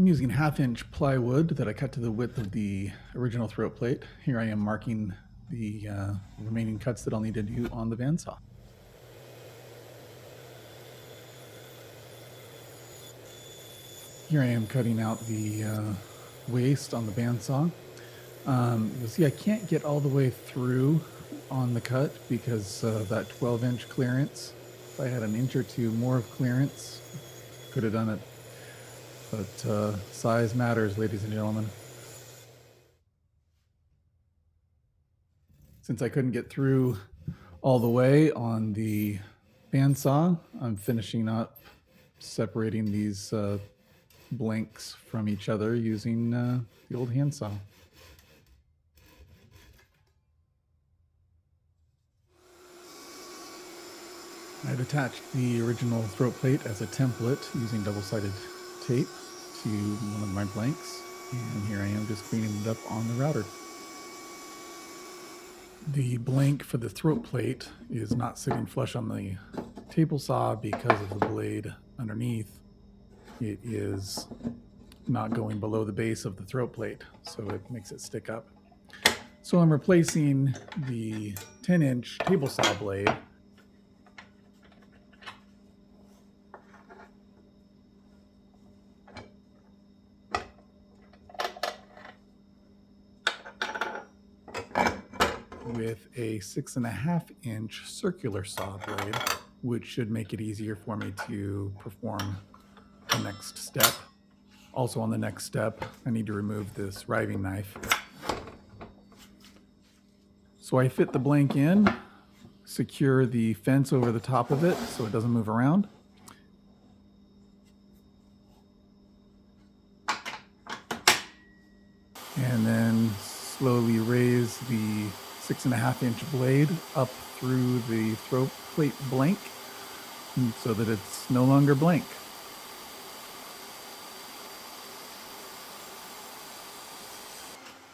I'm using 1/2-inch plywood that I cut to the width of the original throat plate. Here I am marking the remaining cuts that I'll need to do on the bandsaw. Here I am cutting out the waste on the bandsaw. You'll see I can't get all the way through on the cut because that 12-inch clearance. If I had an inch or two more of clearance, could have done it. But size matters, ladies and gentlemen. Since I couldn't get through all the way on the bandsaw, I'm finishing up separating these blanks from each other using the old handsaw. I've attached the original throat plate as a template using double-sided tape to one of my blanks, and here I am just cleaning it up on the router. The blank for the throat plate is not sitting flush on the table saw because of the blade underneath. It is not going below the base of the throat plate, so it makes it stick up. So I'm replacing the 10-inch table saw blade with a 6.5-inch circular saw blade, which should make it easier for me to perform the next step. Also on the next step, I need to remove this riving knife. So I fit the blank in, secure the fence over the top of it so it doesn't move around. And then slowly raise the 6.5-inch blade up through the throat plate blank so that it's no longer blank.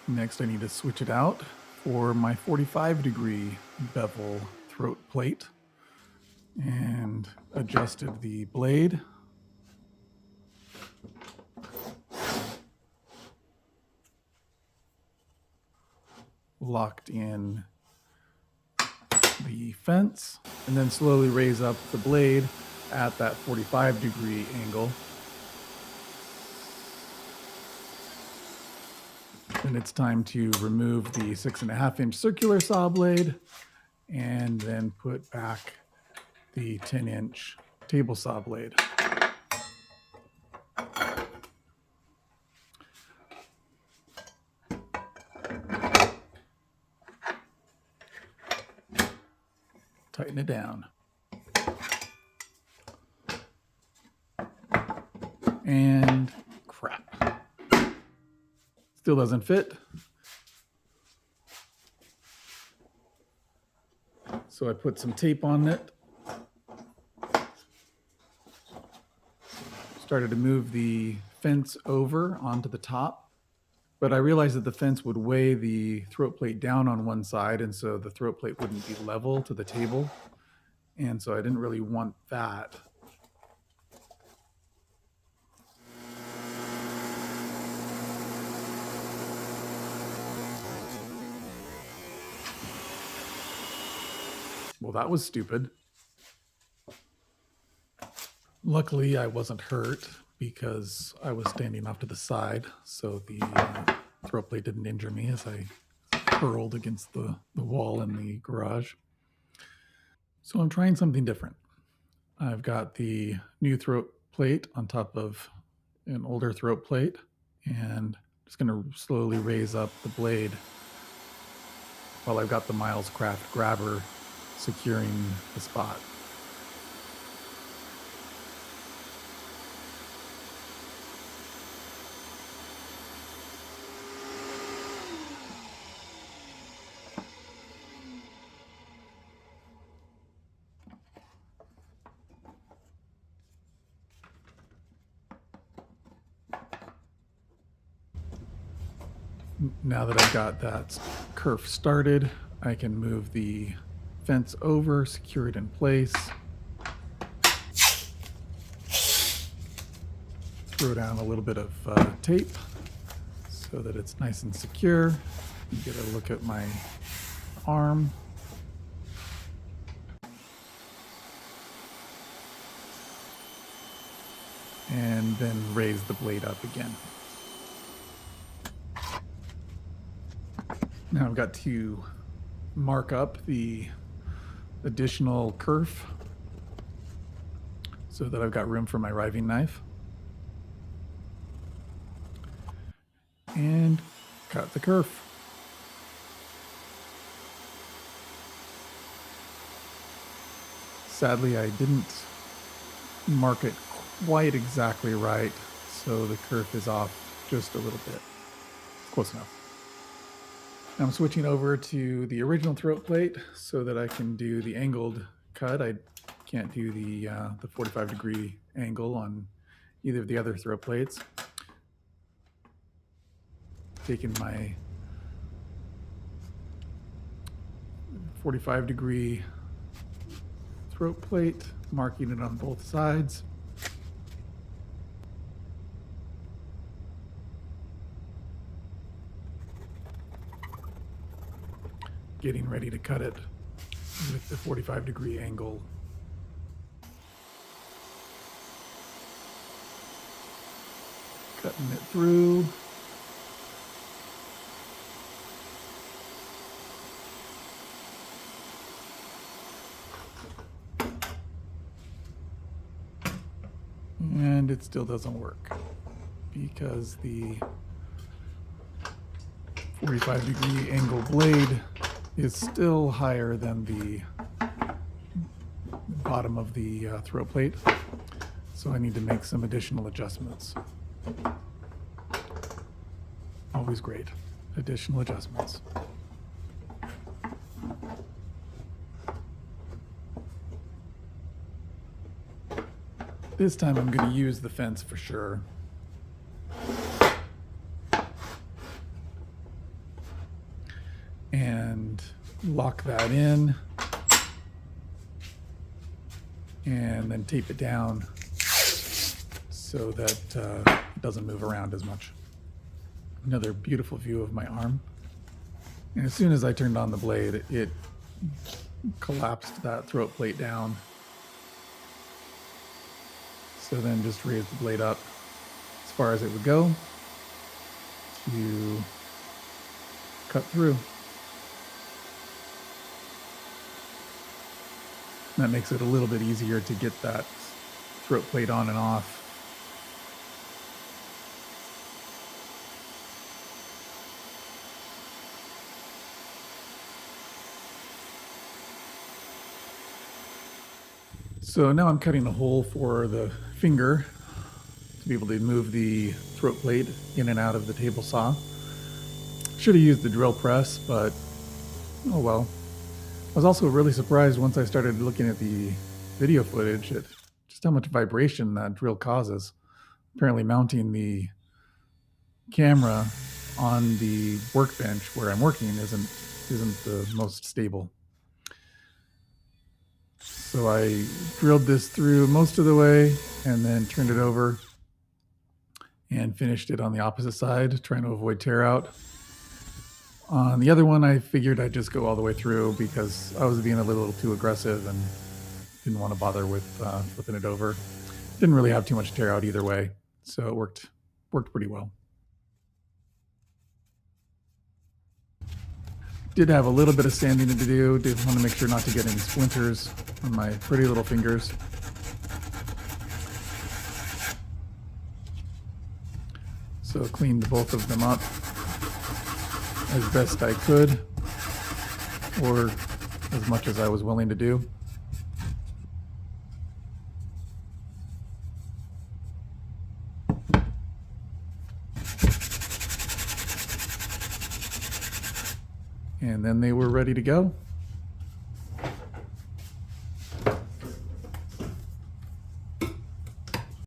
Next, I need to switch it out for my 45-degree bevel throat plate and adjusted the blade. Locked in the fence, and then slowly raise up the blade at that 45-degree angle. And it's time to remove the 6.5-inch circular saw blade and then put back the 10-inch table saw blade. Tighten it down. And crap. Still doesn't fit. So I put some tape on it. Started to move the fence over onto the top. But I realized that the fence would weigh the throat plate down on one side, and so the throat plate wouldn't be level to the table. And so I didn't really want that. Well, that was stupid. Luckily, I wasn't hurt because I was standing off to the side, so the throat plate didn't injure me as I hurled against the wall in the garage. So I'm trying something different. I've got the new throat plate on top of an older throat plate, and just going to slowly raise up the blade while I've got the Miles Craft grabber securing the spot. Now that I've got that kerf started, I can move the fence over, secure it in place. throw down a little bit of tape so that it's nice and secure. Get a look at my arm. And then raise the blade up again. Now I've got to mark up the additional kerf so that I've got room for my riving knife. And cut the kerf. Sadly, I didn't mark it quite exactly right, so the kerf is off just a little bit. Close enough. Now I'm switching over to the original throat plate so that I can do the angled cut. I can't do the 45-degree angle on either of the other throat plates. Taking my 45-degree throat plate, marking it on both sides. Getting ready to cut it with the 45-degree angle. Cutting it through. And it still doesn't work because the 45-degree angle blade is still higher than the bottom of the throat plate. So I need to make some additional adjustments. Always great. Additional adjustments. This time I'm going to use the fence for sure. And lock that in. And then tape it down so that it doesn't move around as much. Another beautiful view of my arm. And as soon as I turned on the blade, it collapsed that throat plate down. So then just raise the blade up as far as it would go to cut through. That makes it a little bit easier to get that throat plate on and off. So now I'm cutting a hole for the finger to be able to move the throat plate in and out of the table saw. Should have used the drill press, but oh well. I was also really surprised once I started looking at the video footage at just how much vibration that drill causes. Apparently mounting the camera on the workbench where I'm working isn't the most stable. So I drilled this through most of the way and then turned it over and finished it on the opposite side, trying to avoid tear out. On the other one, I figured I'd just go all the way through because I was being a little too aggressive and didn't want to bother with flipping it over. Didn't really have too much tear out either way, so it worked pretty well. Did have a little bit of sanding to do. Did want to make sure not to get any splinters on my pretty little fingers. So cleaned both of them up as best I could, or as much as I was willing to do. And then they were ready to go.